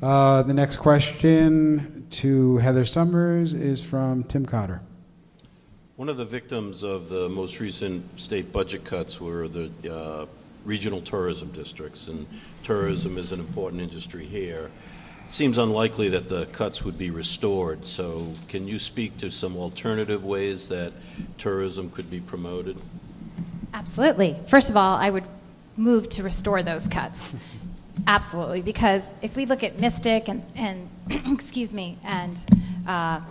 The next question to Heather Summers is from Tim Cotter. One of the victims of the most recent state budget cuts were the regional tourism districts, and tourism is an important industry here. It seems unlikely that the cuts would be restored, so can you speak to some alternative ways that tourism could be promoted? Absolutely. First of all, I would move to restore those cuts. Absolutely, because if we look at Mystic and excuse me, and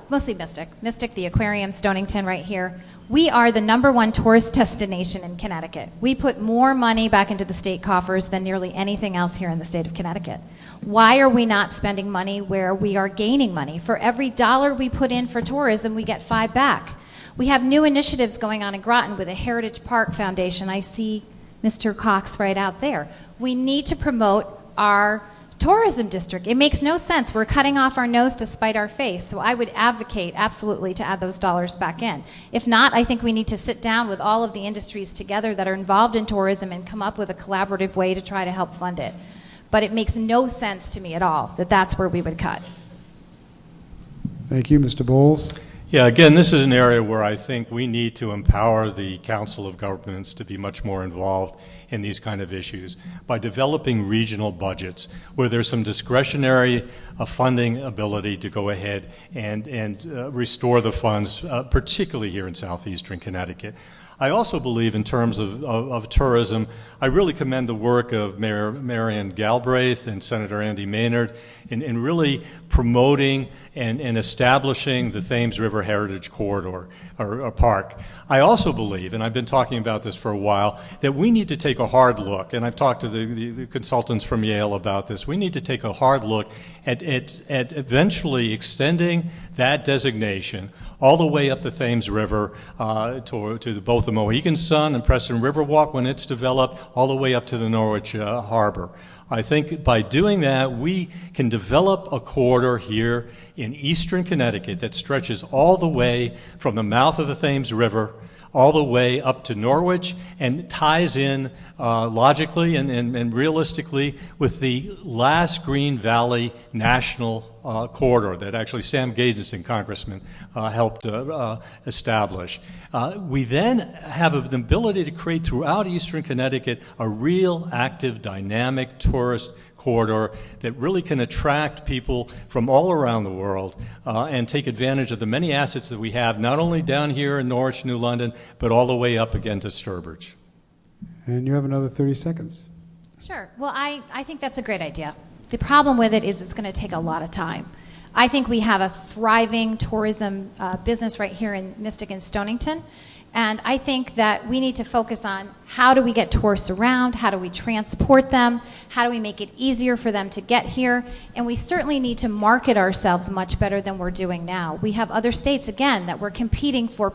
mostly Mystic, the aquarium, Stonington right here, we are the #1 tourist destination in Connecticut. We put more money back into the state coffers than nearly anything else here in the state of Connecticut. Why are we not spending money where we are gaining money? For every dollar we put in for tourism, we get 5 back. We have new initiatives going on in Groton with a Heritage Park Foundation. I see Mr. Cox right out there. We need to promote our tourism district. It makes no sense. We're cutting off our nose to spite our face. So I would advocate absolutely to add those dollars back in. If not, I think we need to sit down with all of the industries together that are involved in tourism and come up with a collaborative way to try to help fund it. But it makes no sense to me at all that that's where we would cut. Thank you, Mr. Bowles. Yeah, again, this is an area where I think we need to empower the Council of Governments to be much more involved in these kind of issues by developing regional budgets where there's some discretionary funding ability to go ahead and restore the funds, particularly here in southeastern Connecticut. I also believe in terms of tourism, I really commend the work of Mayor Marion Galbraith and Senator Andy Maynard in really promoting and establishing the Thames River Heritage Corridor or Park. I also believe, and I've been talking about this for a while, that we need to take a hard look, and I've talked to the consultants from Yale about this, we need to take a hard look at eventually extending that designation all the way up the Thames River to both the Mohegan Sun and Preston Riverwalk when it's developed, all the way up to the Norwich Harbor. I think by doing that, we can develop a corridor here in eastern Connecticut that stretches all the way from the mouth of the Thames River all the way up to Norwich and ties in logically and realistically with the last Green Valley National Corridor that actually Sam Gageson, Congressman, helped establish. We then have an ability to create throughout eastern Connecticut a real active, dynamic tourist corridor that really can attract people from all around the world and take advantage of the many assets that we have, not only down here in Norwich, New London, but all the way up again to Sturbridge. And you have another 30 seconds. Sure. Well, I think that's a great idea. The problem with it is it's going to take a lot of time. I think we have a thriving tourism business right here in Mystic and Stonington. And I think that we need to focus on how do we get tourists around, how do we transport them, how do we make it easier for them to get here, and we certainly need to market ourselves much better than we're doing now. We have other states, again, that we're competing for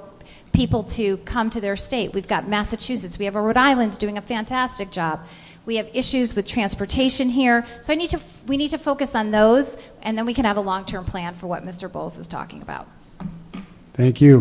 people to come to their state. We've got Massachusetts, we have Rhode Island's doing a fantastic job. We have issues with transportation here, so we need to focus on those, and then we can have a long-term plan for what Mr. Bowles is talking about. Thank you.